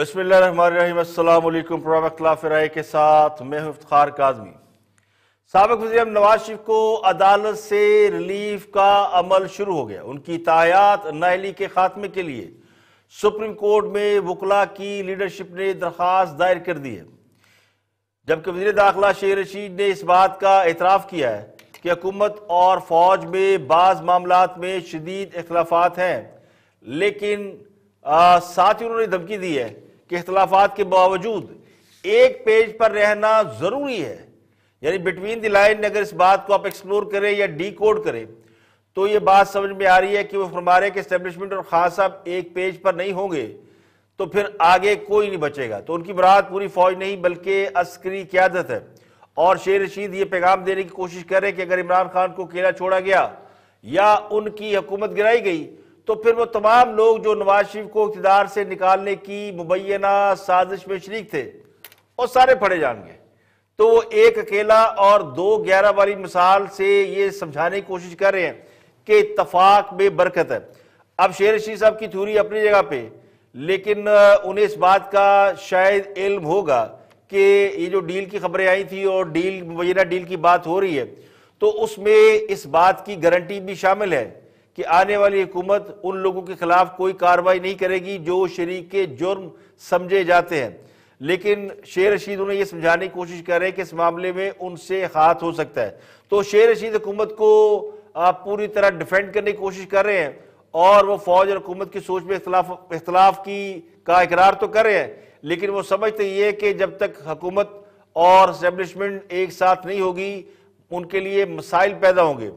बिस्मिल्लाहिर्रहमानिर्रहीम। अस्सलाम वालेकुम। प्रोग्राम इख्तिलाफ राय के साथ मैं हूं इफ्तिखार काज़मी। साबिक़ वज़ीर नवाज शरीफ को अदालत से रिलीफ का अमल शुरू हो गया। उनकी तायात नाअहली के खात्मे के लिए सुप्रीम कोर्ट में वकला की लीडरशिप ने दरख्वास्त दायर कर दी है, जबकि वज़ीर दाखिला शेर रशीद ने इस बात का एतराफ़ किया है कि हुकूमत और फौज में बाज़ मामलात में शदीद इख्तिलाफ़ात हैं, लेकिन साथ ही उन्होंने धमकी दी है कि इख्तिलाफात के बावजूद एक पेज पर रहना जरूरी है। यानी बिटवीन द लाइन अगर इस बात को आप एक्सप्लोर करें या डी कोड करें तो ये बात समझ में आ रही है कि वो फरमा रहे कि एस्टेब्लिशमेंट और खान साहब एक पेज पर नहीं होंगे तो फिर आगे कोई नहीं बचेगा। तो उनकी मुराद पूरी फौज नहीं बल्कि अस्करी क़यादत है। और शेर रशीद ये पैगाम देने की कोशिश कर रहे हैं कि अगर इमरान खान को अकेला छोड़ा गया या उनकी हुकूमत गिराई गई तो फिर वो तमाम लोग जो नवाज शरीफ को इक़्तिदार से निकालने की मुबैना साजिश में शरीक थे वो सारे फड़े जाएंगे। तो वो एक अकेला और 2-11 वाली मिसाल से ये समझाने की कोशिश कर रहे हैं कि इत्तफाक में बरकत है। अब शेर रशीद साहब की थ्योरी अपनी जगह पे, लेकिन उन्हें इस बात का शायद इल्म होगा कि ये जो डील की खबरें आई थी और मुबैना डील की बात हो रही है तो उसमें इस बात की गारंटी भी शामिल है कि आने वाली हुकूमत उन लोगों के खिलाफ कोई कार्रवाई नहीं करेगी जो शरीके जुर्म समझे जाते हैं। लेकिन शेर रशीद उन्हें यह समझाने की कोशिश कर रहे हैं कि इस मामले में उनसे हाथ हो सकता है। तो शेर रशीद हुकूमत को पूरी तरह डिफेंड करने की कोशिश कर रहे हैं और वो फौज और हुकूमत की सोच में इख्तलाफ का इकरार तो कर रहे हैं, लेकिन वो समझते ये कि जब तक हुकूमत और एस्टेब्लिशमेंट एक साथ नहीं होगी उनके लिए मसाइल पैदा होंगे।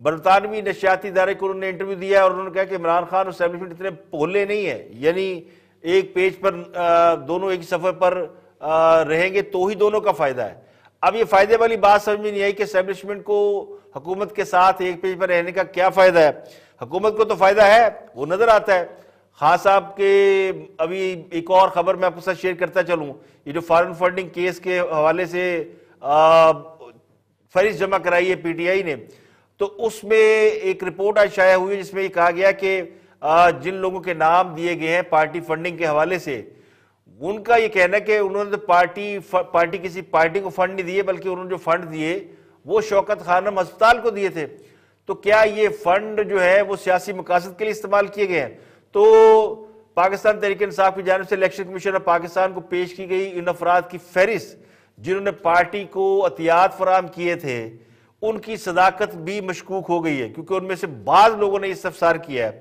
बरतानवी नशियाती इदारे को उन्होंने इंटरव्यू दिया और उन्होंने कहा कि इमरान खान और एस्टेब्लिशमेंट इतने भोले नहीं है, यानी एक पेज पर दोनों एक सफर पर रहेंगे तो ही दोनों का फायदा है। अब ये फायदे वाली बात समझ में नहीं आई कि एस्टेब्लिशमेंट को हुकूमत के साथ एक पेज पर रहने का क्या फायदा है। हुकूमत को तो फायदा है, वो नजर आता है। खान साहब के अभी एक और खबर मैं आपके साथ शेयर करता चलूँ, ये जो फॉरेन फंडिंग केस के हवाले से फहरिस्त जमा कराई है PTI ने, तो उसमें एक रिपोर्ट आज शाया हुई है जिसमें ये कहा गया कि जिन लोगों के नाम दिए गए हैं पार्टी फंडिंग के हवाले से, उनका ये कहना है कि उन्होंने तो पार्टी किसी पार्टी को फंड नहीं दिए, बल्कि उन्होंने जो फंड दिए वो शौकत खानम अस्पताल को दिए थे। तो क्या ये फंड जो है वो सियासी मकासद के लिए इस्तेमाल किए गए हैं? तो पाकिस्तान तहरीक इंसाफ की जानिब से इलेक्शन कमीशन ऑफ पाकिस्तान को पेश की गई इन अफराद की फहरिस्त जिन्होंने पार्टी को अतियात फराहम किए थे, उनकी सदाकत भी मशकूक हो गई है, क्योंकि उनमें से बाज लोगों ने इस्तफसार किया है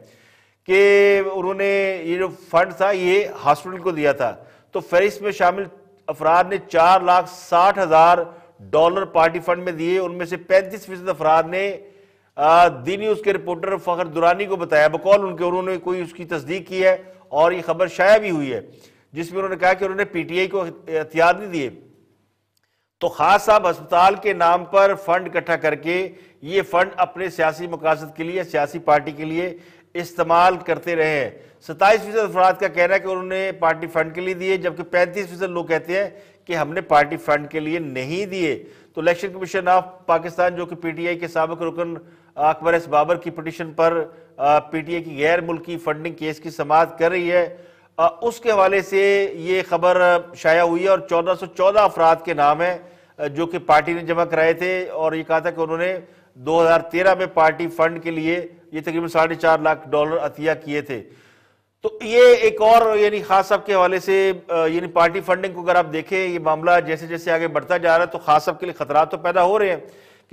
कि उन्होंने ये जो फंड था ये हॉस्पिटल को दिया था। तो फहरिस्त में शामिल अफराद ने $4,60,000 पार्टी फंड में दिए। उनमें से 35% अफराद ने दी न्यूज के रिपोर्टर फखर दुरानी को बताया बकौल उनके, उन्होंने कोई उसकी तस्दीक की है और ये खबर शाया भी हुई है जिसमें उन्होंने कहा कि उन्होंने PTI को एहतियात नहीं दिए। तो खान साहब अस्पताल के नाम पर फंड इकट्ठा करके ये फंड अपने सियासी मकासद के लिए, सियासी पार्टी के लिए इस्तेमाल करते रहे। 27% अफराद का कहना है कि उन्होंने पार्टी फंड के लिए दिए, जबकि 35% लोग कहते हैं कि हमने पार्टी फंड के लिए नहीं दिए। तो इलेक्शन कमीशन ऑफ पाकिस्तान जो कि PTI के साबिक रुकन अकबर एस बाबर की पिटीशन पर PTI की गैर मुल्की फंडिंग केस की समाअत कर रही है, उसके हवाले से ये खबर शाया हुई है। और 1414 अफराद के नाम है जो कि पार्टी ने जमा कराए थे और ये कहा था कि उन्होंने 2013 में पार्टी फंड के लिए ये तकरीबन $4.5 लाख अतिया किए थे। तो ये एक और यानी खास साहब के हवाले से यानी पार्टी फंडिंग को अगर आप देखें ये मामला जैसे जैसे आगे बढ़ता जा रहा है तो खास साहब के लिए खतरात तो पैदा हो रहे हैं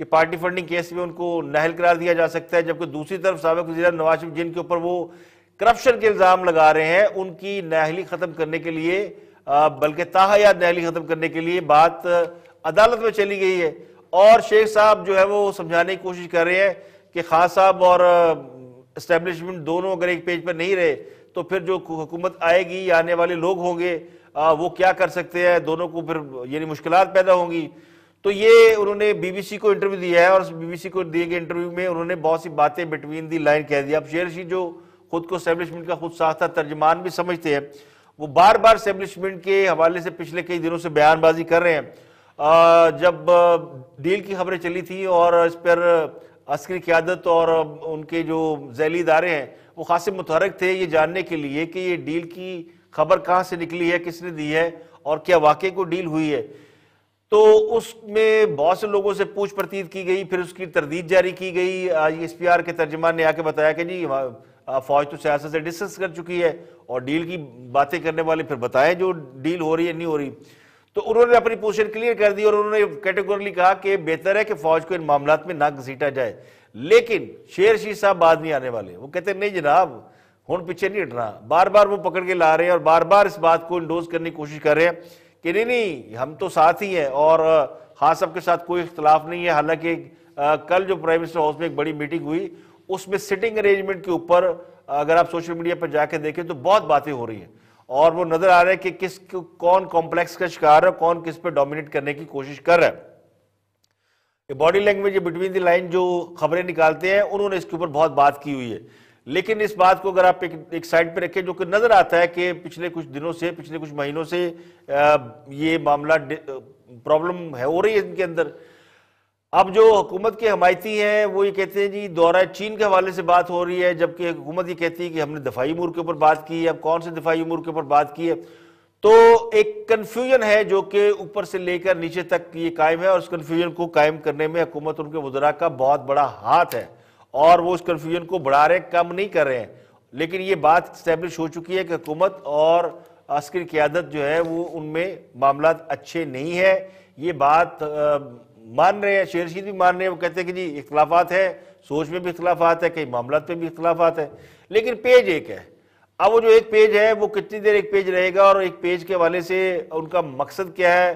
कि पार्टी फंडिंग केस में उनको नाअहल करार दिया जा सकता है, जबकि दूसरी तरफ साबिक वज़ीर नवाज शरीफ जिनके ऊपर वो करप्शन के इल्जाम लगा रहे हैं उनकी नाअहली खत्म करने के लिए, बल्कि ताहयात नाअहली खत्म करने के लिए बात अदालत में चली गई है। और शेख साहब जो है वो समझाने की कोशिश कर रहे हैं कि खान साहब और एस्टेब्लिशमेंट दोनों अगर एक पेज पर नहीं रहे तो फिर जो हुकूमत आएगी या आने वाले लोग होंगे वो क्या कर सकते हैं, दोनों को फिर यानी मुश्किलात पैदा होंगी। तो ये उन्होंने BBC को इंटरव्यू दिया है और BBC को दिए गए इंटरव्यू में उन्होंने बहुत सी बातें बिटवीन दी लाइन कह दी। अब शेर रशीद जो खुद को एस्टेब्लिशमेंट का खुद साख्ता तर्जमान भी समझते हैं, वो बार बार एस्टेब्लिशमेंट के हवाले से पिछले कई दिनों से बयानबाजी कर रहे हैं। जब डील की खबरें चली थी और इस पर अस्करी क़यादत और उनके जो ज़ैली इदारे हैं वो खासे मुतहरक थे ये जानने के लिए कि ये डील की खबर कहां से निकली है, किसने दी है और क्या वाकई को डील हुई है। तो उसमें बहुत से लोगों से पूछ प्रतीत की गई, फिर उसकी तरदीद जारी की गई। एसपीआर के तर्जुमान ने आके बताया कि जी फौज तो सियासत से डिस्कस कर चुकी है और डील की बातें करने वाले फिर बताएं जो डील हो रही है नहीं हो रही। तो उन्होंने अपनी पोजीशन क्लियर कर दी और उन्होंने कैटेगोरिकली कहा कि बेहतर है कि फौज को इन मामलात में ना घसीटा जाए। लेकिन शेर शीर साहब बाद नहीं आने वाले। वो कहते हैं नहीं जनाब, हुन पीछे नहीं हटना। बार बार वो पकड़ के ला रहे हैं और बार बार इस बात को इंडोज करने की कोशिश कर रहे हैं कि नहीं नहीं हम तो साथ ही हैं और खान साहब के साथ कोई इख्तलाफ नहीं है। हालांकि कल जो प्राइम मिनिस्टर हाउस में एक बड़ी मीटिंग हुई उसमें सिटिंग अरेंजमेंट के ऊपर अगर आप सोशल मीडिया पर जाके देखें तो बहुत बातें हो रही हैं और वो नजर आ रहा है कि कौन कॉम्प्लेक्स का शिकार है, कौन किस पे डोमिनेट करने की कोशिश कर रहा है। Body language between the line जो खबरें निकालते हैं उन्होंने इसके ऊपर बहुत बात की हुई है। लेकिन इस बात को अगर आप एक साइड पे रखें, जो कि नजर आता है कि पिछले कुछ दिनों से, पिछले कुछ महीनों से ये मामला प्रॉब्लम है हो रही है इनके अंदर। अब जो हुकूमत के हमायती हैं वो ये कहते हैं जी दौरा चीन के हवाले से बात हो रही है, जबकि हुकूमत ये कहती है कि हमने दफाई उमूर के ऊपर बात की है। अब कौन से दफाई उमूर के ऊपर बात की है, तो एक कन्फ्यूजन है जो कि ऊपर से लेकर नीचे तक ये कायम है और उस कन्फ्यूजन को कायम करने में हुकूमत उनके वज़रा का बहुत बड़ा हाथ है और वो उस कन्फ्यूजन को बढ़ा रहे, कम नहीं कर रहे हैं। लेकिन ये बात स्टैब्लिश हो चुकी है कि हुकूमत और अस्करी क़यादत जो है वो उनमें मामला अच्छे नहीं है। ये बात मान रहे हैं, शेर शीर भी मान रहे हैं। वो कहते हैं कि जी इख्तलाफात है, सोच में भी इख्तलाफात है, कई मामलात पे भी इख्तलाफात है, लेकिन पेज एक है। अब वो जो एक पेज है वो कितनी देर एक पेज रहेगा और एक पेज के हवाले से उनका मकसद क्या है,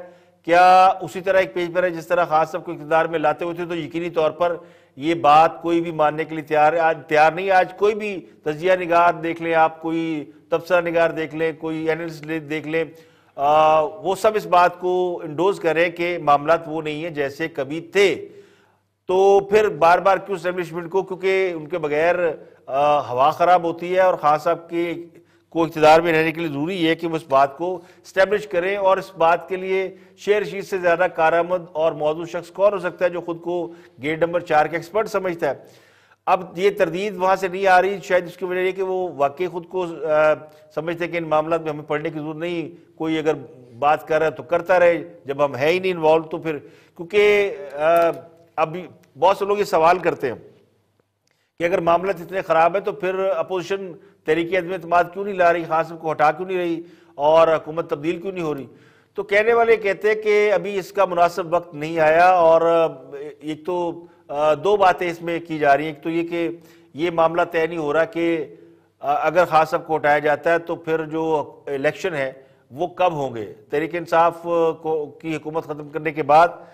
क्या उसी तरह एक पेज पर है जिस तरह खान साहब को इक़्तिदार में लाते हुए थे। तो यकीनी तौर पर ये बात कोई भी मानने के लिए तैयार नहीं। आज कोई भी तजिया निगार देख लें आप, कोई तबसरा निगार देख लें, कोई एनालिस्ट देख लें, वो सब इस बात को इंडोज करें कि मामलात वो नहीं है जैसे कभी थे। तो फिर बार बार क्यों एस्टेब्लिशमेंट को, क्योंकि उनके बगैर हवा खराब होती है और खान साहब के को इक़्तिदार में रहने के लिए जरूरी है कि वो इस बात को स्टैब्लिश करें। और इस बात के लिए शेर शीर से ज्यादा कारआमद और मौजूद शख्स कौन हो सकता है जो खुद को गेट नंबर 4 के एक्सपर्ट समझता है। अब ये तरदीद वहां से नहीं आ रही, शायद उसकी वजह यह कि वो वाकई खुद को समझते हैं कि इन मामलों में हमें पढ़ने की जरूरत नहीं, कोई अगर बात कर रहा है तो करता रहे, जब हम है ही नहीं इन्वॉल्व तो फिर। क्योंकि अभी बहुत से लोग ये सवाल करते हैं कि अगर मामला इतने खराब है तो फिर अपोजिशन तहरीक अदम एतमाद क्यों नहीं ला रही, खान साहब को हटा क्यों नहीं रही और हुकूमत तब्दील क्यों नहीं हो रही। तो कहने वाले कहते हैं कि अभी इसका मुनासिब वक्त नहीं आया। और एक तो दो बातें इसमें की जा रही हैं। एक तो ये कि ये मामला तय नहीं हो रहा कि अगर खान साहब को हटाया जाता है तो फिर जो इलेक्शन है वो कब होंगे। तहरीक इंसाफ की हुकूमत ख़त्म करने के बाद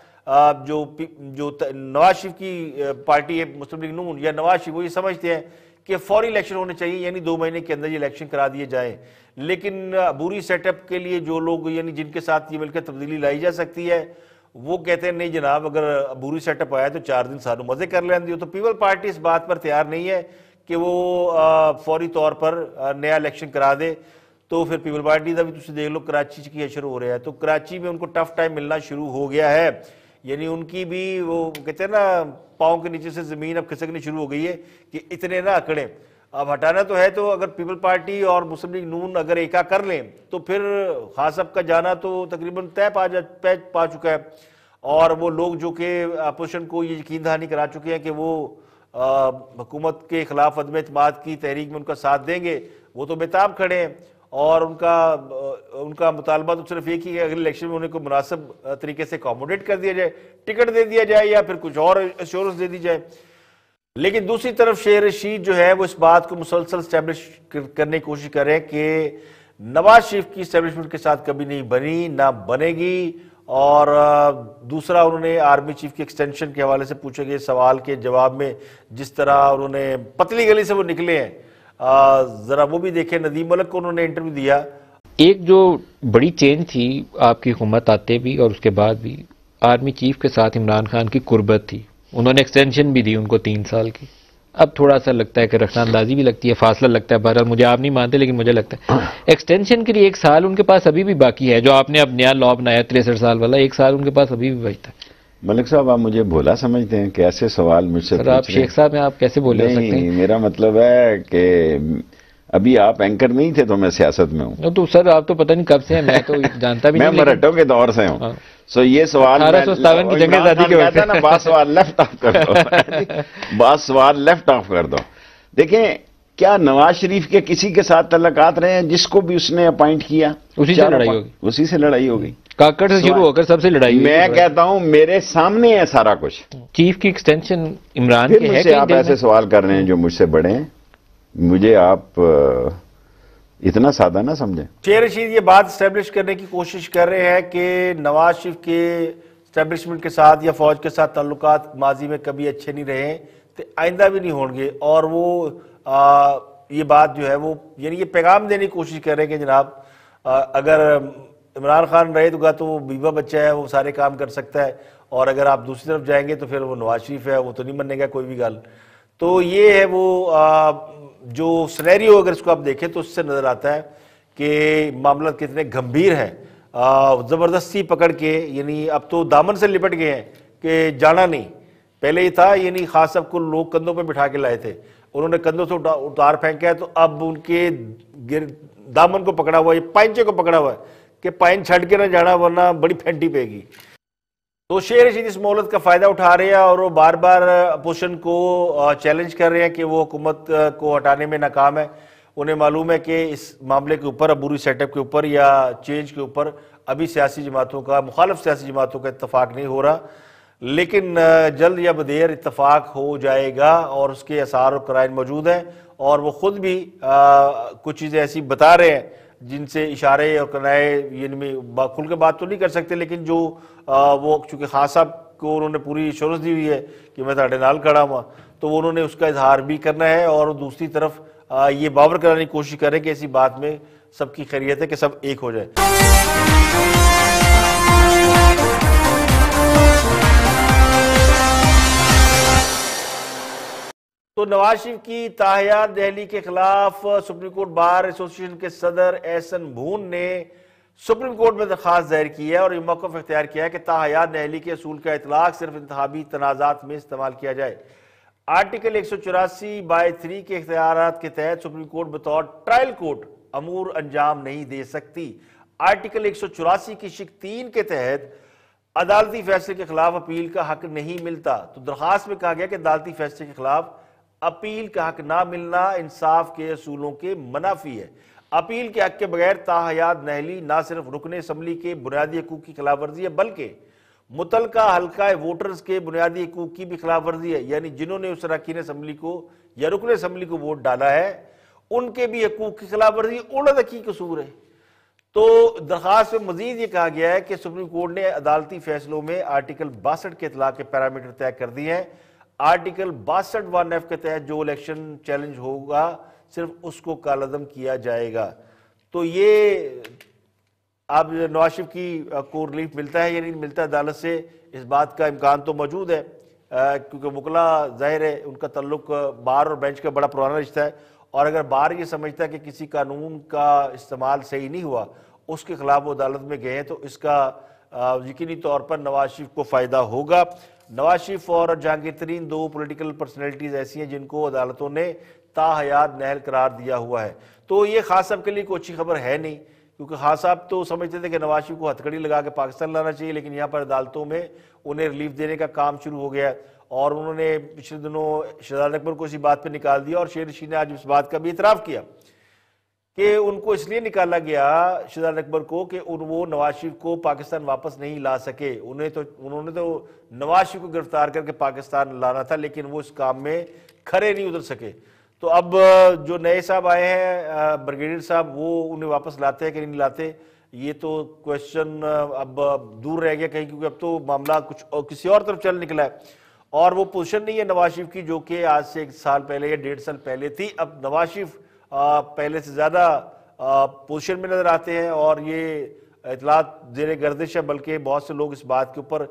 जो नवाज शरीफ की पार्टी है मुस्लिम लीग नून या नवाज शरीफ, वो ये समझते हैं कि फौरी इलेक्शन होने चाहिए, यानी 2 महीने के अंदर ये इलेक्शन करा दिए जाएं। लेकिन अबूरी सेटअप के लिए जो लोग यानी जिनके साथ ये मिलकर तब्दीली लाई जा सकती है वो कहते हैं नहीं जनाब, अगर अबूरी सेटअप आया तो 4 दिन सारों मजे कर लें दियो। तो पीपल पार्टी इस बात पर तैयार नहीं है कि वो फौरी तौर पर नया इलेक्शन करा दे। तो फिर पीपल पार्टी का भी तुम देख लो कराची की अशर हो रहा है, तो कराची में उनको टफ टाइम मिलना शुरू हो गया है। यानी उनकी भी वो कहते हैं ना पाँव के नीचे से जमीन अब खिसकनी शुरू हो गई है कि इतने ना अकड़े। अब हटाना तो है, तो अगर पीपल पार्टी और मुस्लिम लीग नून अगर एका कर लें तो फिर खान साहब का जाना तो तकरीबन तय पा चुका है। और वो लोग जो कि अपोजिशन को ये यकीन दहानी करा चुके हैं कि वो हुकूमत के खिलाफ अदम एतमाद की तहरीक में उनका साथ देंगे, वो तो बेताब खड़े हैं। और उनका मुतालबा तो सिर्फ एक ही है, अगले इलेक्शन में उन्हें को मुनासिब तरीके से अकोमोडेट कर दिया जाए, टिकट दे दिया जाए या फिर कुछ और एश्योरेंस दे दी जाए। लेकिन दूसरी तरफ शेर रशीद जो है वो इस बात को मुसलसल स्टैब्लिश करने की कोशिश करें कि नवाज शरीफ की स्टैब्लिशमेंट के साथ कभी नहीं बनी, ना बनेगी। और दूसरा, उन्होंने आर्मी चीफ की एक्सटेंशन के हवाले से पूछे गए सवाल के जवाब में जिस तरह उन्होंने पतली गली से वो निकले हैं, जरा वो भी देखें। नदीम मलिक को उन्होंने इंटरव्यू दिया। एक जो बड़ी चेंज थी आपकी हुकूमत आते भी और उसके बाद भी, आर्मी चीफ के साथ इमरान खान की कुर्बत थी, उन्होंने एक्सटेंशन भी दी उनको 3 साल की। अब थोड़ा सा लगता है कि रखनांदाजी भी लगती है, फासला लगता है। बहरहाल मुझे आप नहीं मानते लेकिन मुझे लगता है एक्सटेंशन के लिए 1 साल उनके पास अभी भी बाकी है। जो आपने अब नया लॉ बनाया 63 साल वाला, 1 साल उनके पास अभी भी बचता है। मलिक साहब, आप मुझे भोला समझते हैं? कैसे सवाल मुझसे पूछ रहे हैं? आप शेख साहब हैं, आप कैसे बोले सकते हैं? मेरा मतलब है कि अभी आप एंकर नहीं थे तो मैं सियासत में हूँ। तो सर आप तो पता नहीं कब से हैं, मैं तो जानता भी मैं नहीं। मराठों के दौर से हूँ। हाँ। सो ये सवाल 1857 की जंग आजादी के वक्त ना, बात सवाल लेफ्ट ऑफ कर दो बात सवाल लेफ्ट ऑफ कर दो। देखें, क्या नवाज शरीफ के किसी के साथ तल्लकात रहे हैं? जिसको भी उसने अपॉइंट किया उसी से लड़ाई होगी, उसी से लड़ाई होगी। काकड़ से शुरू होकर सबसे लड़ाई हुई। मैं कहता हूं मेरे सामने है सारा कुछ। चीफ की एक्सटेंशन इमरान फिर के है। मुझसे आप ऐसे सवाल कर रहे हैं जो मुझसे बड़े हैं, मुझे आप इतना सादा ना समझें। शेर रशीद ये बात स्टैब्लिश करने की कोशिश कर रहे हैं कि नवाज शरीफ के स्टैब्लिशमेंट के साथ या फौज के साथ ताल्लुकात माजी में कभी अच्छे नहीं रहे, तो आइंदा भी नहीं होंगे। और वो ये बात जो है वो यानी ये पैगाम देने की कोशिश कर रहे हैं कि जनाब अगर इमरान खान रहेगा तो वो बीवा बच्चा है, वो सारे काम कर सकता है, और अगर आप दूसरी तरफ जाएंगे तो फिर वो नवाज शरीफ है, वो तो नहीं मानेगा कोई भी गल। तो ये है वो जो सिनेरियो अगर इसको आप देखें तो उससे नजर आता है कि मामला कितने गंभीर है। ज़बरदस्ती पकड़ के, यानी अब तो दामन से लिपट गए हैं कि जाना नहीं। पहले ये था, यानी खास साहब को लोग कंधों पे बिठा के लाए थे, उन्होंने कंधों से उतार फेंका है, तो अब उनके दामन को पकड़ा हुआ है, पाइंचे को पकड़ा हुआ है कि पाइन छड़ के ना जाना वरना बड़ी फेंटी पेगी। तो शेर रशीद इस मोहलत का फायदा उठा रहे हैं और वो बार बार अपोजिशन को चैलेंज कर रहे हैं कि वो हुकूमत को हटाने में नाकाम है। उन्हें मालूम है कि इस मामले के ऊपर, अबूरी सेटअप के ऊपर या चेंज के ऊपर अभी सियासी जमातों का, मुखालिफ सियासी जमातों का इत्तफाक नहीं हो रहा, लेकिन जल्द या बदेर इत्तफाक हो जाएगा और उसके आसार और कराइन मौजूद हैं। और वो खुद भी कुछ चीज़ें ऐसी बता रहे हैं जिनसे इशारे और कनाए, यानी खुल के बात तो नहीं कर सकते, लेकिन जो वो चूँकि खान साहब को उन्होंने पूरी एश्योरेंस दी हुई है कि मैं ताड़े नाल खड़ा हुआ, तो उन्होंने उसका इजहार भी करना है। और दूसरी तरफ ये बावर कराने की कोशिश करें कि ऐसी बात में सबकी खैरियत है कि सब एक हो जाए। तो नवाज शरीफ की ताहयात दहली के खिलाफ सुप्रीम कोर्ट बार एसोसिएशन के सदर एहसन भून ने सुप्रीम कोर्ट में दरखास्त दायर की है और ये मौक़िफ़ इख्तियार किया है कि ताहयात दहली के असूल का इतलाक सिर्फ इंतखाबी तनाज़ात में इस्तेमाल किया जाए। आर्टिकल 184/3 के इख्तियारात के तहत सुप्रीम कोर्ट बतौर ट्रायल कोर्ट अमूर अंजाम नहीं दे सकती। आर्टिकल 184 की शिक 3 के तहत अदालती फैसले के खिलाफ अपील का हक नहीं मिलता। तो दरखास्त में कहा गया कि अदालती फैसले के खिलाफ अपील का हक ना मिलना इंसाफ के असूलों के मनाफी है। अपील के हक के बगैर ताहयात नहली ना सिर्फ रुकने असम्बली के बुनियादी हकूक की खिलाफ वर्जी है, बल्कि मुतलका हल्का वोटर्स के बुनियादी हकूक की भी खिलाफ वर्जी है। यानी जिन्होंने उस अरकान असम्बली को या रुकने असम्बली को वोट डाला है उनके भी हकूक की खिलाफ वर्जी, उलट की कसूर है। तो दरखास्त में मजीद ये कहा गया है कि सुप्रीम कोर्ट ने अदालती फैसलों में आर्टिकल 62 के इतलाक के पैरामीटर तय कर दिए हैं। आर्टिकल 62(1)(f) के तहत जो इलेक्शन चैलेंज होगा सिर्फ उसको कालअदम किया जाएगा। तो ये अब नवाज शरीफ की को रिलीफ मिलता है या नहीं मिलता है अदालत से, इस बात का इम्कान तो मौजूद है, क्योंकि मुकला जाहिर है उनका तल्लुक बार और बेंच का बड़ा पुराना रिश्ता है। और अगर बार ये समझता है कि किसी कानून का इस्तेमाल सही नहीं हुआ, उसके खिलाफ वो अदालत में गए हैं, तो इसका यकीनी तौर पर नवाज शरीफ को फ़ायदा होगा। नवाज शरीफ और जहांगीर तरीन दो पॉलिटिकल पर्सनैलिटीज़ ऐसी हैं जिनको अदालतों ने ताहयात नहल करार दिया हुआ है। तो ये खास साहब के लिए कोई अच्छी खबर है नहीं, क्योंकि खास साहब तो समझते थे कि नवाज शरीफ को हथकड़ी लगा के पाकिस्तान लाना चाहिए, लेकिन यहाँ पर अदालतों में उन्हें रिलीफ देने का काम शुरू हो गया है। और उन्होंने पिछले दिनों शहजाद अकबर को इसी बात पर निकाल दिया और शेर रशीद ने आज इस बात का भी इतराफ़ किया कि उनको इसलिए निकाला गया शहजाद अकबर को कि वो नवाज शरीफ को पाकिस्तान वापस नहीं ला सके। उन्होंने तो नवाज शरीफ को गिरफ्तार करके पाकिस्तान लाना था, लेकिन वो इस काम में खरे नहीं उतर सके। तो अब जो नए साहब आए हैं ब्रिगेडियर साहब, वो उन्हें वापस लाते हैं कि नहीं लाते, ये तो क्वेश्चन अब दूर रह गया कहीं, क्योंकि अब तो मामला कुछ किसी और तरफ चल निकला है। और वो पोजीशन नहीं है नवाज शरीफ की जो कि आज से 1 साल पहले या 1.5 साल पहले थी। अब नवाज शरीफ पहले से ज़्यादा पोजीशन में नज़र आते हैं और ये इतलात ज़ेरे गर्दिश है, बल्कि बहुत से लोग इस बात के ऊपर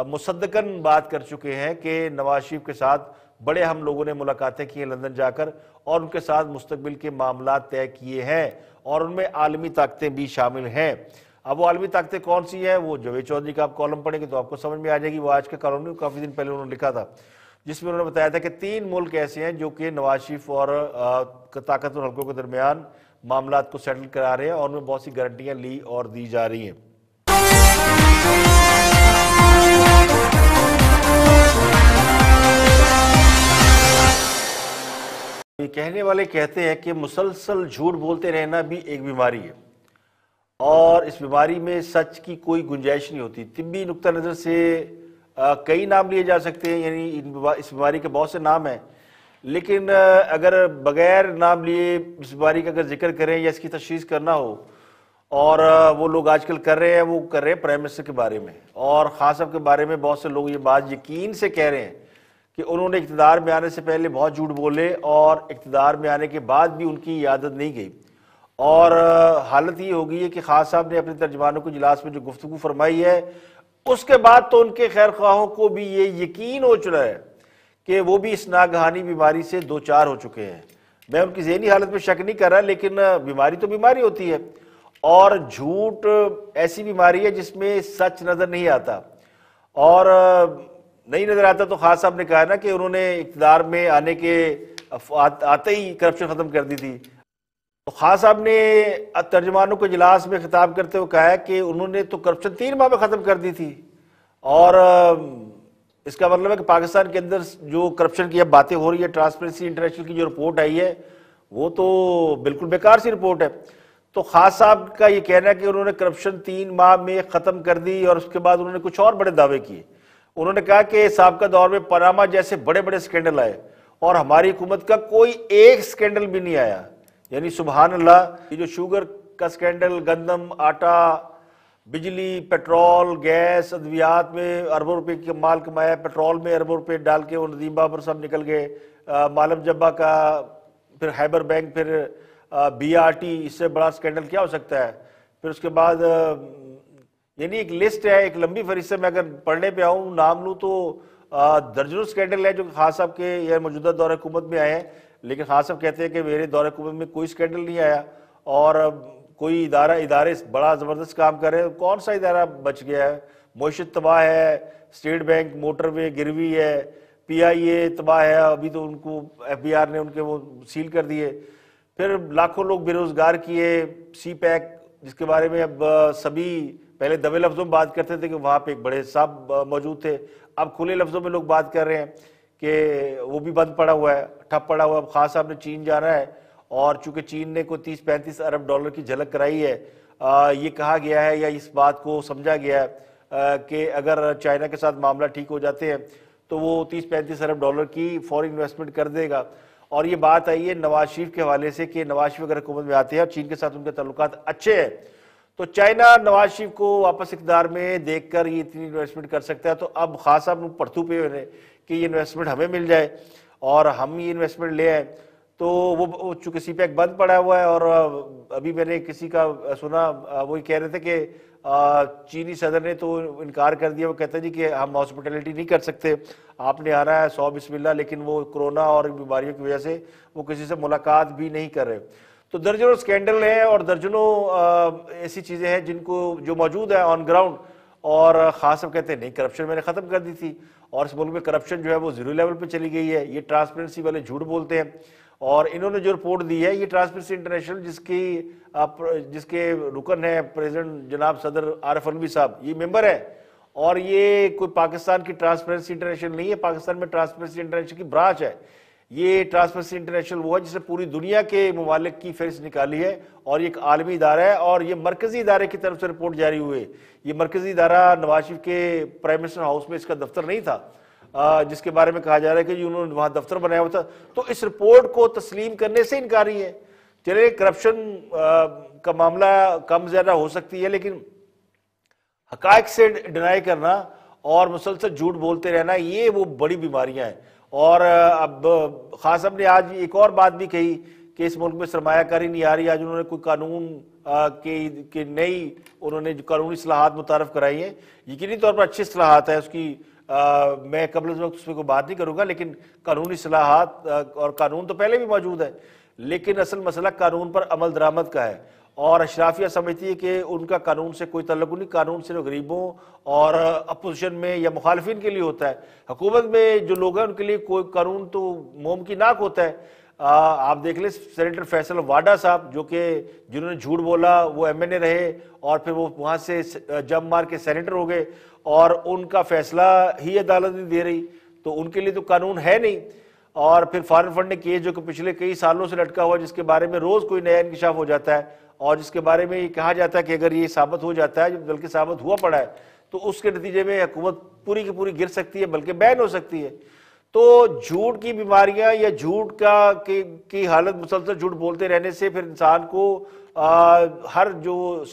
मुसद्दकन बात कर चुके हैं कि नवाज शरीफ के साथ बड़े हम लोगों ने मुलाकातें की हैं लंदन जाकर और उनके साथ मुस्तकबिल के मामला तय किए हैं और उनमें आलमी ताकतें भी शामिल हैं। अब वो आलमी ताकतें कौन सी हैं, वो जावेद चौधरी का आप कॉलम पढ़ेंगे तो आपको समझ में आ जाएगी। वो आज का कॉलम नहीं, काफ़ी दिन पहले उन्होंने लिखा था। जिसमें उन्होंने बताया था कि 3 मुल्क ऐसे हैं जो कि नवाज शरीफ और ताकतवर हल्कों के दरमियान मामला को सेटल करा रहे हैं और उनमें बहुत सी गारंटियां ली और दी जा रही हैं। कहने वाले कहते हैं कि मुसलसल झूठ बोलते रहना भी एक बीमारी है और इस बीमारी में सच की कोई गुंजाइश नहीं होती। तिब्बी नुक्ता नज़र से कई नाम लिए जा सकते हैं, यानी इस बीमारी के बहुत से नाम हैं, लेकिन अगर बगैर नाम लिए इस बीमारी का अगर जिक्र करें या इसकी तशख़ीस करना हो, और वो लोग आजकल कर रहे हैं, वो कर रहे हैं प्राइम मिनिस्टर के बारे में और खास साहब के बारे में बहुत से लोग ये बात यकीन से कह रहे हैं कि उन्होंने इक़्तिदार में आने से पहले बहुत झूठ बोले और इक़्तिदार में आने के बाद भी उनकी आदत नहीं गई। और हालत ये हो गई है कि खास साहब ने अपने तर्जमानों को इजलास में जो गुफ्तगू फरमाई है, उसके बाद तो उनके खैर ख्वाहों को भी ये यकीन हो चुका है कि वो भी इस नागहानी बीमारी से 2-4 हो चुके हैं। मैं उनकी ज़हनी हालत में शक नहीं कर रहा, लेकिन बीमारी तो बीमारी होती है और झूठ ऐसी बीमारी है जिसमें सच नज़र नहीं आता और नहीं नज़र आता। तो खास साहब ने कहा ना कि उन्होंने इक़्तिदार में आने के आते ही करप्शन ख़त्म कर दी थी। तो खास साहब ने तर्जमानों को इजलास में खिताब करते हुए कहा है कि उन्होंने तो करप्शन 3 माह में ख़त्म कर दी थी और इसका मतलब है कि पाकिस्तान के अंदर जो करप्शन की अब बातें हो रही है, ट्रांसपेरेंसी इंटरनेशनल की जो रिपोर्ट आई है वो तो बिल्कुल बेकार सी रिपोर्ट है। तो खास साहब का ये कहना है कि उन्होंने करप्शन 3 माह में ख़त्म कर दी और उसके बाद उन्होंने कुछ और बड़े दावे किए। उन्होंने कहा कि साबका दौर में पनामा जैसे बड़े बड़े स्कैंडल आए और हमारी हुकूमत का कोई एक स्कैंडल भी नहीं आया। यानी सुबहान अल्लाह, ये जो शुगर का स्कैंडल, गंदम, आटा, बिजली, पेट्रोल, गैस, अद्वियात में अरबों रुपए की माल कमाया, पेट्रोल में अरबों रुपए डाल के वो नदीम बाबर साहब निकल गए, मालम जब्बा का, फिर हैबर बैंक, फिर BRT, इससे बड़ा स्कैंडल क्या हो सकता है। फिर उसके बाद यानी एक लिस्ट है, एक लंबी फहरिस्त है। मैं अगर पढ़ने पे आऊँ, नाम लूँ तो दर्जनों स्कैंडल है जो खास साहब के या मौजूदा दौर हुकूमत में आए हैं, लेकिन खास साहब कहते हैं कि मेरे दौर हुकूमत में कोई स्कैंडल नहीं आया और कोई इदारे बड़ा ज़बरदस्त काम कर रहे हैं। कौन सा इदारा बच गया है? मईशत तबाह है, स्टेट बैंक मोटरवे गिरवी है, PIA तबाह है, अभी तो उनको FBR ने उनके वो सील कर दिए। फिर लाखों लोग बेरोजगार किए, CPEC जिसके बारे में अब सभी पहले दबे लफ्ज़ों में बात करते थे कि वहाँ पे एक बड़े साहब मौजूद थे, अब खुले लफ्ज़ों में लोग बात कर रहे हैं कि वो भी बंद पड़ा हुआ है, ठप पड़ा हुआ है। अब खास साहब ने चीन जाना है और चूंकि चीन ने कोई 30-35 अरब डॉलर की झलक कराई है, ये कहा गया है या इस बात को समझा गया है कि अगर चाइना के साथ मामला ठीक हो जाते हैं तो वो 30-35 अरब डॉलर की फॉरेन इन्वेस्टमेंट कर देगा। और ये बात आई है नवाज शरीफ के हवाले से कि नवाज शरीफ अगर हुकूमत में आते हैं और चीन के साथ उनके ताल्लुकात अच्छे हैं तो चाइना नवाज शरीफ को वापस इक़्तिदार में देखकर ये इतनी इन्वेस्टमेंट कर सकता है। तो अब खास साहब पड़तू पे हुए कि ये इन्वेस्टमेंट हमें मिल जाए और हम ये इन्वेस्टमेंट ले आए। तो वो चूंकि CPEC बंद पड़ा हुआ है और अभी मैंने किसी का सुना, वो कह रहे थे कि चीनी सदर ने तो इनकार कर दिया। वो कहते हैं जी कि हम हॉस्पिटलिटी नहीं कर सकते, आपने आना है 100 बिस्मिल्लाह, लेकिन वो कोरोना और बीमारियों की वजह से वो किसी से मुलाकात भी नहीं कर रहे। तो दर्जनों स्कैंडल हैं और दर्जनों ऐसी चीज़ें हैं जिनको जो मौजूद है ऑन ग्राउंड। और खास सब कहते हैं नहीं, करप्शन मैंने ख़त्म कर दी थी और इस मुल्क में करप्शन जो है वो 0 लेवल पे चली गई है। ये ट्रांसपेरेंसी वाले झूठ बोलते हैं और इन्होंने जो रिपोर्ट दी है ये ट्रांसपेरेंसी इंटरनेशनल जिसके रुकन है प्रेसिडेंट जनाब सदर आरिफ अलवी साहब, ये मेंबर है और ये कोई पाकिस्तान की ट्रांसपेरेंसी इंटरनेशनल नहीं है, पाकिस्तान में ट्रांसपेरेंसी इंटरनेशनल की ब्रांच है। ये ट्रांसपेरेंसी इंटरनेशनल वो है जिसने पूरी दुनिया के ममालिक की फहरिस्त निकाली है और ये एक आलमी इदारा है और ये मरकजी इदारे की तरफ से रिपोर्ट जारी हुई है। ये मरकजी इदारा नवाज शरीफ के प्राइम मिनिस्टर हाउस में इसका दफ्तर नहीं था, जिसके बारे में कहा जा रहा है कि उन्होंने वहां दफ्तर बनाया हुआ था। तो इस रिपोर्ट को तस्लीम करने से इनकारी है। चले करप्शन का मामला कम ज्यादा हो सकती है, लेकिन हकायक से डिनाई करना और मुसलसल झूठ बोलते रहना ये वो बड़ी बीमारियां हैं। और अब खास साहब ने आज एक और बात भी कही कि इस मुल्क में सरमायाकारी नहीं आ रही। आज उन्होंने कोई कानून के नई उन्होंने जो कानूनी इस्लाहात मुतारफ कराई है, यकीनी तौर पर अच्छी इस्लाहात है उसकी, मैं कबल वक्त उस पर कोई बात नहीं करूंगा, लेकिन कानूनी इस्लाहात और कानून तो पहले भी मौजूद है, लेकिन असल मसला कानून पर अमल दरामद का है। और अशराफिया समझती है कि उनका कानून से कोई तल्लुक नहीं, कानून सिर्फ गरीबों और अपोजिशन में या मुखालफिन के लिए होता है। हुकूमत में जो लोग हैं उनके लिए कोई कानून तो मुमकिनाक होता है। आप देख लें सेनेटर फैसल वाडा साहब जो कि जिन्होंने झूठ बोला, वो MNA रहे और फिर वो वहाँ से जंप मार के सेनेटर हो गए और उनका फैसला ही अदालत नहीं दे रही, तो उनके लिए तो कानून है नहीं। और फिर फॉरेन फंड ने केस जो कि पिछले कई सालों से लटका हुआ, जिसके बारे में रोज़ कोई नया इंकशाफ हो जाता है और जिसके बारे में ये कहा जाता है कि अगर ये साबित हो जाता है, बल्कि साबित हुआ पड़ा है, तो उसके नतीजे में हुकूमत पूरी की पूरी गिर सकती है, बल्कि बैन हो सकती है। तो झूठ की बीमारियां या झूठ की हालत मुसलसल झूठ बोलते रहने से फिर इंसान को हर जो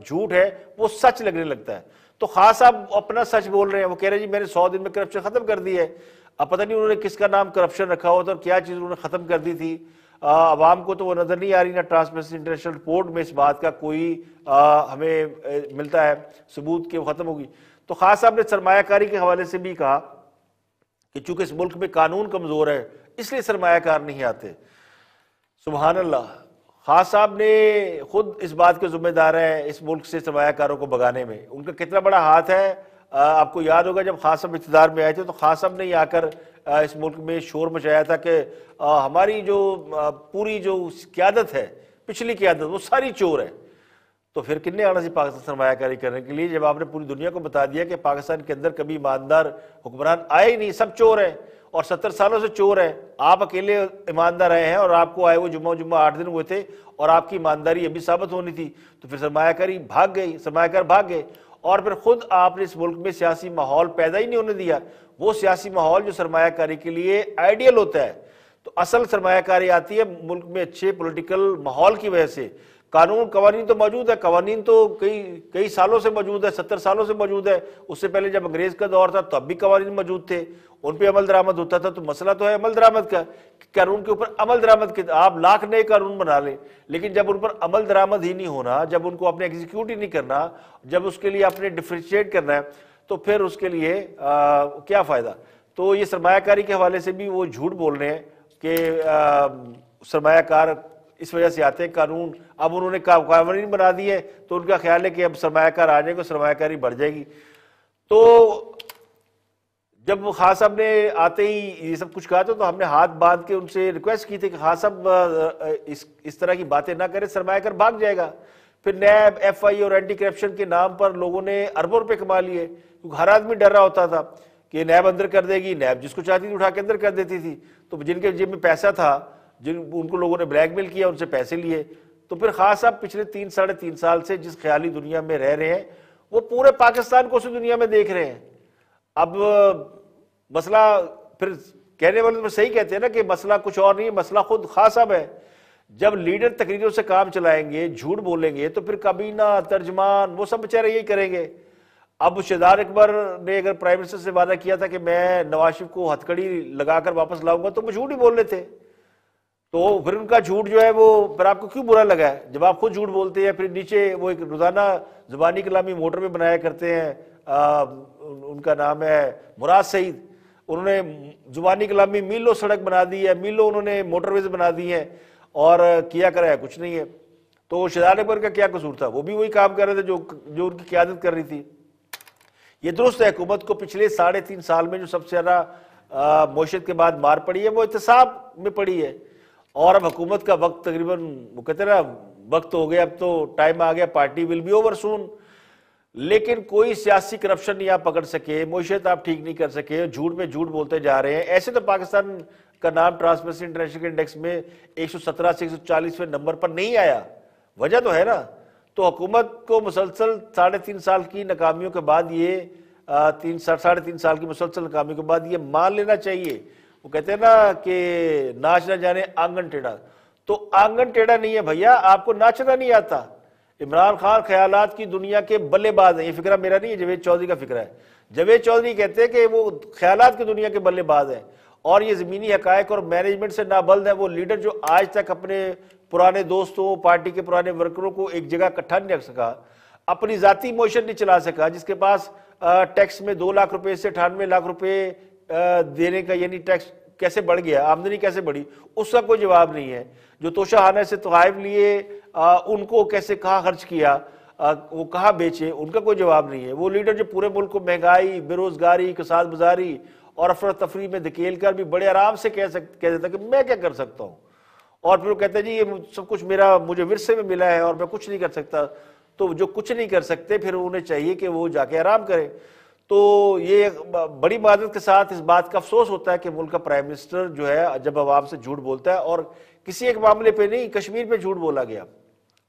झूठ है वो सच लगने लगता है। तो खास आप अपना सच बोल रहे हैं, वो कह रहे हैं जी मैंने 100 दिन में करप्शन खत्म कर दी है। अब पता नहीं उन्होंने किसका नाम करप्शन रखा होता और क्या चीज उन्होंने खत्म कर दी थी। अवाम को तो वो नजर नहीं आ रही, ना ट्रांसपेरेंसी इंटरनेशनल रिपोर्ट में इस बात का कोई हमें मिलता है सबूत कि वो खत्म होगी। तो खास आपने सरमायाकारी के हवाले से भी कहा कि चूंकि इस मुल्क में कानून कमजोर है इसलिए सरमायाकार नहीं आते। सुभान अल्लाह, खास साहब ने खुद इस बात के जिम्मेदार हैं इस मुल्क से सरमायाकारों को भगाने में, उनका कितना बड़ा हाथ है। आपको याद होगा जब खास साहब इक़्तिदार में आए थे तो खास साहब ने आकर इस मुल्क में शोर मचाया था कि हमारी जो पूरी जो क़यादत है, पिछली क़यादत, वो सारी चोर है। तो फिर किन्ने आना सी पाकिस्तान सरमायाकारी करने के लिए, जब आपने पूरी दुनिया को बता दिया कि पाकिस्तान के अंदर कभी ईमानदार हुक्मरान आए ही नहीं, सब चोर हैं और 70 सालों से चोर है। आप अकेले ईमानदार आए हैं और आपको आए वो जुम्मा 8 दिन हुए थे और आपकी ईमानदारी अभी साबित होनी थी। तो फिर सरमायाकारी भाग गई, सरमायाकार भाग गए और फिर खुद आपने इस मुल्क में सियासी माहौल पैदा ही नहीं होने दिया, वो सियासी माहौल जो सरमायाकारी के लिए आइडियल होता है। तो असल सरमायाकारी आती है मुल्क में अच्छे पॉलिटिकल माहौल की वजह से। कानून कवानीन तो मौजूद है, कवानीन तो कई सालों से मौजूद है, 70 सालों से मौजूद है। उससे पहले जब अंग्रेज का दौर था तब भी कवानीन मौजूद थे, उन पे अमल दरामद होता था। तो मसला तो है अमल दरामद का, कानून के ऊपर अमल दरामद के आप लाख नए कानून बना लें, लेकिन जब उन पर अमल दरामद ही नहीं होना, जब उनको आपने एग्जीक्यूट ही नहीं करना, जब उसके लिए आपने डिफ्रेंशिएट करना है, तो फिर उसके लिए क्या फ़ायदा। तो ये सरमायाकारी के हवाले से भी वो झूठ बोल रहे हैं कि सरमायाकार इस वजह से आते हैं कानून। अब उन्होंने कानून बना दिए तो उनका ख्याल है कि अब सरमायाकार आ जाएंगे, सरमायाकारी बढ़ जाएगी। तो जब वो खास साहब ने आते ही ये सब कुछ कहा था तो हमने हाथ बांध के उनसे रिक्वेस्ट की थी कि खास साहब इस तरह की बातें ना करें, सरमायाकार भाग जाएगा। फिर नैब, FI और एंटी करप्शन के नाम पर लोगों ने अरबों रुपए कमा लिए, क्योंकि हर आदमी डर रहा होता था कि नैब अंदर कर देगी, नैब जिसको चाहती थी उठा के अंदर कर देती थी। तो जिनके जेब में पैसा था, उनको लोगों ने ब्लैकमेल किया, उनसे पैसे लिए। तो फिर खास साहब पिछले 3-3.5 साल से जिस ख्याली दुनिया में रह रहे हैं वो पूरे पाकिस्तान को उसी दुनिया में देख रहे हैं। अब मसला फिर कहने वाले तो सही कहते हैं ना कि मसला कुछ और नहीं है, मसला खुद खास साहब है। जब लीडर तकरीरों से काम चलाएंगे, झूठ बोलेंगे, तो फिर कबीना, तर्जमान, वो सब बेचारे यही करेंगे। अब शहजाद अकबर ने अगर प्राइम मिनिस्टर से वादा किया था कि मैं नवाज शरीफ को हथकड़ी लगाकर वापस लाऊंगा, तो वो झूठ ही बोल रहे थे। तो फिर उनका झूठ जो है वो फिर आपको क्यों बुरा लगा है, जब आप खुद झूठ बोलते हैं। फिर नीचे वो एक रोजाना जुबानी कलामी मोटर में बनाया करते हैं, उनका नाम है मुराद सईद, उन्होंने जुबानी कलामी मीलों सड़क बना दी है, मीलों उन्होंने मोटरवेज बना दी है और किया कराया कुछ नहीं है। तो शहजाद अकबर का क्या कसूर था, वो भी वही काम कर रहे थे जो उनकी क़यादत कर रही थी। ये दुरुस्त है, हुकूमत को पिछले 3.5 साल में जो सबसे ज्यादा मौशियत के बाद मार पड़ी है वो एहतसाब में पड़ी है। और अब हुकूमत का वक्त तकरीबन, वो कहते हैं ना, वक्त हो गया, अब तो टाइम आ गया, party will be over soon. लेकिन कोई सियासी करप्शन नहीं आप पकड़ सके, मौशियत आप ठीक नहीं कर सके, झूठ में झूठ बोलते जा रहे हैं। ऐसे तो पाकिस्तान का नाम ट्रांसपेरेंसी इंटरनेशनल के इंडेक्स में 117 से 140वें नंबर पर नहीं आया, वजह तो है ना। तो हुकूमत को मुसलसल 3.5 साल की नाकामियों के बाद ये 3.5 साल की मुसलसल नाकामियों के बाद ये मान लेना चाहिए। वो कहते हैं ना कि नाच ना जाने आंगन टेढ़ा, तो आंगन टेढ़ा नहीं है भैया, आपको नाचना नहीं आता। इमरान खान ख्यालात की दुनिया के बल्लेबाज हैं, ये फिक्रा मेरा नहीं है, जावेद चौधरी का फिक्रा है। जावेद चौधरी कहते हैं कि वो ख्यालात की दुनिया के बल्लेबाज हैं और ये ज़मीनी हकायक और मैनेजमेंट से नाबल्द है। वो लीडर जो आज तक अपने पुराने दोस्तों, पार्टी के पुराने वर्करों को एक जगह इकट्ठा नहीं रख सका, अपनी जाती मोशन नहीं चला सका, जिसके पास टैक्स में 2 लाख रुपए से 98 लाख रुपए देने का, यानी टैक्स कैसे बढ़ गया, आमदनी कैसे बढ़ी, उसका कोई जवाब नहीं है। जो तोशाखाने से तोहाइफ लिए उनको कैसे कहाँ खर्च किया, वो कहाँ बेचे, उनका कोई जवाब नहीं है। वो लीडर जो पूरे मुल्क को महंगाई, बेरोजगारी, कसाद बाजारी और अफरा तफरी में धकेल कर भी बड़े आराम से कह देता कि मैं क्या कर सकता हूँ, और फिर वो कहते हैं जी ये सब कुछ मुझे विरसे में मिला है और मैं कुछ नहीं कर सकता। तो जो कुछ नहीं कर सकते फिर उन्हें चाहिए कि वो जाके आराम करें। तो ये बड़ी मादत के साथ इस बात का अफसोस होता है कि मुल्क का प्राइम मिनिस्टर जो है जब आवाम से झूठ बोलता है, और किसी एक मामले पे नहीं, कश्मीर पे झूठ बोला गया,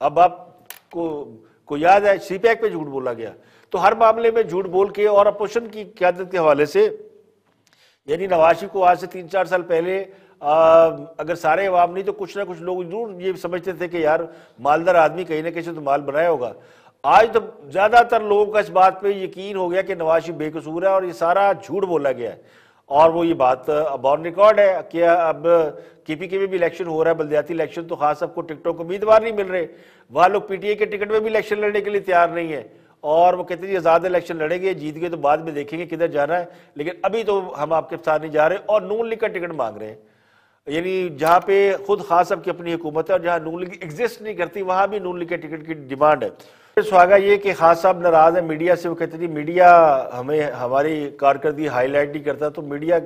अब आपको याद है सीपैक पे झूठ बोला गया, तो हर मामले में झूठ बोल के और अपोजिशन की क़यादत के हवाले से, यानी नवाज शरीफ को आज से 3-4 साल पहले अगर सारे अवाम नहीं तो कुछ ना कुछ लोग जरूर ये समझते थे कि यार मालदार आदमी कहीं ना कहीं से तो माल बनाया होगा। आज तो ज्यादातर लोगों का इस बात पे यकीन हो गया कि नवाज शरीफ बेकसूर है और ये सारा झूठ बोला गया है। और वो ये बात अब ऑन रिकॉर्ड है कि अब केपीके में भी इलेक्शन हो रहा है, बल्दियाती इलेक्शन, तो खास सबको टिकटों को उम्मीदवार नहीं मिल रहे, वहाँ लोग पीटीआई के टिकट में भी इलेक्शन लड़ने के लिए तैयार नहीं है, और वो कहते हैं आज़ाद इलेक्शन लड़ेंगे, जीत गए तो बाद में देखेंगे किधर जाना है, लेकिन अभी तो हम आपके साथ नहीं जा रहे, और नून लीग का टिकट मांग रहे हैं। यानी जहाँ पे खुद खास सब की अपनी हुकूमत है और जहाँ नून लीग एग्जिस्ट नहीं करती वहाँ भी नून लीग के टिकट की डिमांड है। स्वागत ये कि खास साहब नाराज है मीडिया से, वो कहते हैं मीडिया हमें हमारी कारकर्दगी हाईलाइट नहीं करता, तो मीडिया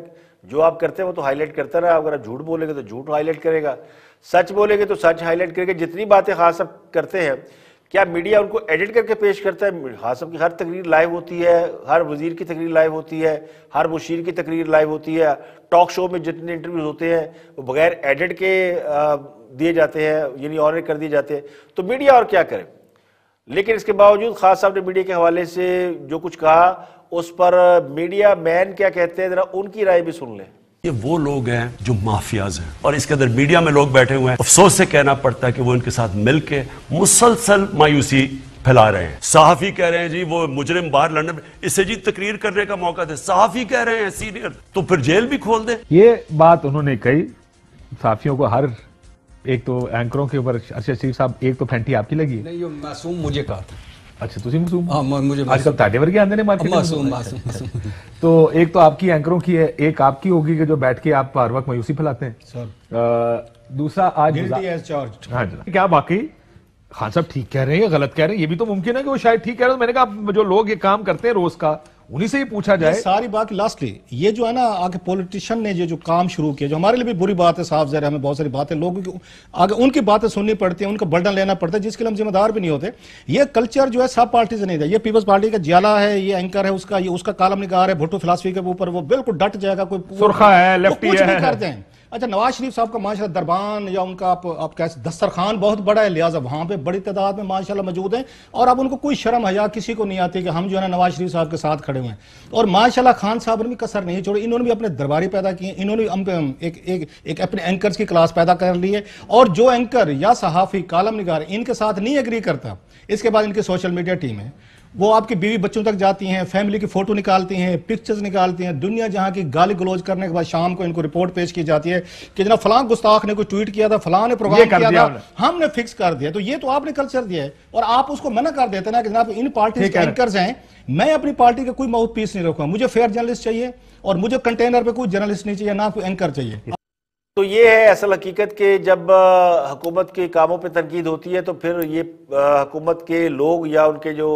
जो आप करते हैं वो तो हाईलाइट करता रहा, अगर आप झूठ बोलेंगे तो झूठ हाईलाइट करेगा, सच बोलेंगे तो सच हाईलाइट करेगा। जितनी बातें खास साहब करते हैं क्या मीडिया उनको एडिट करके पेश करता है? खास साहब की हर तकरीर लाइव होती है, हर वजीर की तकरीर लाइव होती है, हर मुशीर की तकरीर लाइव होती है, टॉक शो में जितने इंटरव्यूज होते हैं वो बगैर एडिट के दिए जाते हैं, यानी ऑनर कर दिए जाते हैं, तो मीडिया और क्या करे। लेकिन इसके बावजूद खास साहब ने मीडिया के हवाले से जो कुछ कहा उस पर मीडिया मैन क्या कहते हैं, जरा उनकी राय भी सुन लें। ये वो लोग हैं जो माफियाज हैं और इसके अंदर मीडिया में लोग बैठे हुए हैं। अफसोस से कहना पड़ता है कि वो इनके साथ मिलके मुसलसल मायूसी फैला रहे हैं। सहाफी कह रहे हैं जी वो मुजरिम बाहर लंदन में, इससे जी तकरीर करने का मौका दे, सहाफी कह रहे हैं सीनियर, तो फिर जेल भी खोल दे। ये बात उन्होंने कही सहाफियों को, हर एक तो एंकरों के ऊपर। अरशद शरीफ साहब एक तो फैंटी आपकी लगी नहीं, यो मासूम मुझे कहा था। अच्छा तुसी मासूम? हाँ मुझे आजकल ताटे वर्गे आंदे ने मार्केट में। तो एक तो आपकी एंकरों की है, एक आपकी होगी कि जो बैठ के आप हर वक्त मायूसी फैलाते हैं सर। दूसरा आज हाँ जी, क्या बाकी खान साहब ठीक कह रहे हैं या गलत कह रहे हैं? ये भी तो मुमकिन है कि वो शायद ठीक कह रहे हैं। मैंने कहा जो लोग ये काम करते हैं रोज का, उन्हीं से ही पूछा जाए। सारी बात लास्टली ये जो है ना, आगे पॉलिटिशियन ने जो काम शुरू किया, जो हमारे लिए भी बुरी बात है, साफ ज़ाहिर हमें बहुत सारी बातें लोगों की आगे उनकी बातें सुननी पड़ती है, उनका बर्डन लेना पड़ता है, जिसके लिए हम जिम्मेदार भी नहीं होते। ये कल्चर जो है सब पार्टी से नहीं था, ये पीपल्स पार्टी का जियाला है, ये एंकर है उसका, ये उसका कालम निगार है, भुट्टो फिलॉसफी के ऊपर वो बिल्कुल डट जाएगा, कोई सुरखा है, लेफ्टी है, कुछ नहीं करते हैं। अच्छा नवाज शरीफ साहब का माशाल्लाह दरबान या उनका आप कैसे दस्तरखान बहुत बड़ा है, लिहाजा वहां पे बड़ी तादाद में माशाल्लाह मौजूद हैं, और अब उनको कोई शर्म हया किसी को नहीं आती कि हम जो है ना नवाज शरीफ साहब के साथ खड़े हुए हैं। और माशाल्लाह खान साहब ने भी कसर नहीं छोड़ी, इन्होंने भी अपने दरबारी पैदा किए, इन्होंने एक अपने एंकर्स की क्लास पैदा कर ली है, और जो एंकर या सहाफी कालम निगार इनके साथ नहीं एग्री करता, इसके बाद इनकी सोशल मीडिया टीम है, वो आपकी बीवी बच्चों तक जाती हैं, फैमिली की फोटो निकालती हैं, पिक्चर्स निकालती हैं, दुनिया जहां की गाली गलौज करने के बाद शाम को इनको रिपोर्ट पेश की जाती है कि जनाब फलां गुस्ताख ने कोई ट्वीट किया था, फलां ने प्रोग्राम किया था, हमने फिक्स कर दिया। तो ये तो आपने कल्चर दिया है और आप उसको मना कर देते ना कि जनाब इन पार्टी के एंकर्स हैं, मैं अपनी पार्टी का कोई माउथ पीस नहीं रखूंगा, मुझे फेयर जर्नलिस्ट चाहिए और मुझे कंटेनर पे कोई जर्नलिस्ट नहीं चाहिए, ना कोई एंकर चाहिए। तो ये है असल हकीकत के जब हुकूमत के कामों पे तनकीद होती है तो फिर ये हुकूमत के लोग या उनके जो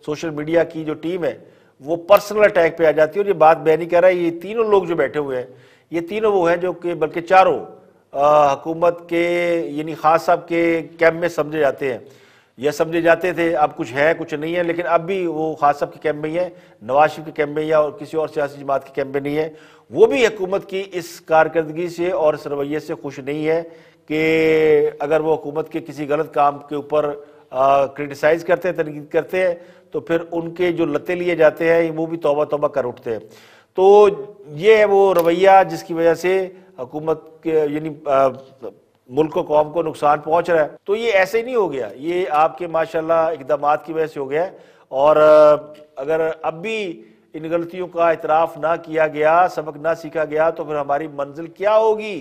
सोशल मीडिया की जो टीम है वो पर्सनल अटैक पे आ जाती है। और ये बात मैं नहीं कह रहा, ये तीनों लोग जो बैठे हुए हैं ये तीनों वो हैं जो कि बल्कि चारों हुकूमत के यानी खास साहब के कैंप में समझे जाते हैं या समझे जाते थे। अब कुछ है कुछ नहीं है, लेकिन अब भी वो खास साहब के कैंप में ही है, नवाज शरीफ के कैंप में या और किसी और सियासी जमात के कैंप में नहीं है। वो भी हुकूमत की इस कारकर्दगी से और इस रवैये से खुश नहीं है कि अगर वो हुकूमत के किसी गलत काम के ऊपर क्रिटिसाइज करते हैं, तनकीद करते हैं, तो फिर उनके जो लत्ते लिए जाते हैं वो भी तौबा तौबा कर उठते हैं। तो ये है वो रवैया जिसकी वजह से हुकूमत के यानी मुल्क को कौम को नुकसान पहुंच रहा है। तो ये ऐसे ही नहीं हो गया, ये आपके माशाल्लाह इक़दामात की वजह से हो गया है। और अगर अब भी इन गलतियों का इतराफ़ ना किया गया, सबक ना सीखा गया, तो फिर हमारी मंजिल क्या होगी,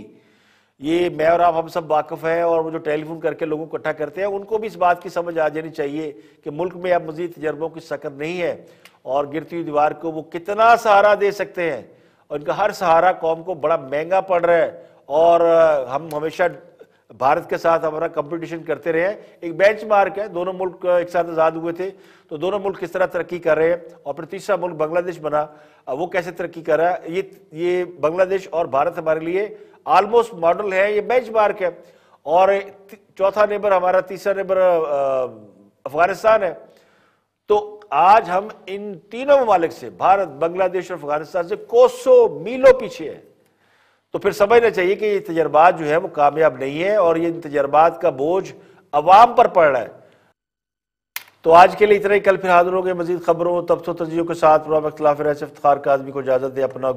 ये मैं और आप हम सब वाकिफ़ हैं। और वो जो टेलीफोन करके लोगों को इकट्ठा करते हैं उनको भी इस बात की समझ आ जानी चाहिए कि मुल्क में अब मज़ीद तजर्बों की सकत नहीं है और गिरती हुई दीवार को वो कितना सहारा दे सकते हैं, और इनका हर सहारा कौम को बड़ा महंगा पड़ रहा है। और हम हमेशा भारत के साथ हमारा कंपटीशन करते रहे हैं। एक बेंचमार्क है, दोनों मुल्क एक साथ आज़ाद हुए थे तो दोनों मुल्क किस तरह तरक्की कर रहे हैं, और फिर तीसरा मुल्क बांग्लादेश बना, वो कैसे तरक्की कर रहा है। ये बांग्लादेश और भारत हमारे लिए ऑलमोस्ट मॉडल है, ये बेंचमार्क है। और चौथा नेबर हमारा, तीसरा नेबर अफगानिस्तान है। तो आज हम इन तीनों ममालिक से, भारत, बांग्लादेश और अफगानिस्तान से कोसों मीलों पीछे है। तो फिर समझना चाहिए कि ये तजर्बात जो है वो कामयाब नहीं है और ये तजर्बात का बोझ अवाम पर पड़ रहा है। तो आज के लिए इतना ही, कल फिर हाजिर होंगे मजीद खबरों, तबसों, तजियों के साथ। इफ्तिखार काज़मी को इजाजत दे, अपना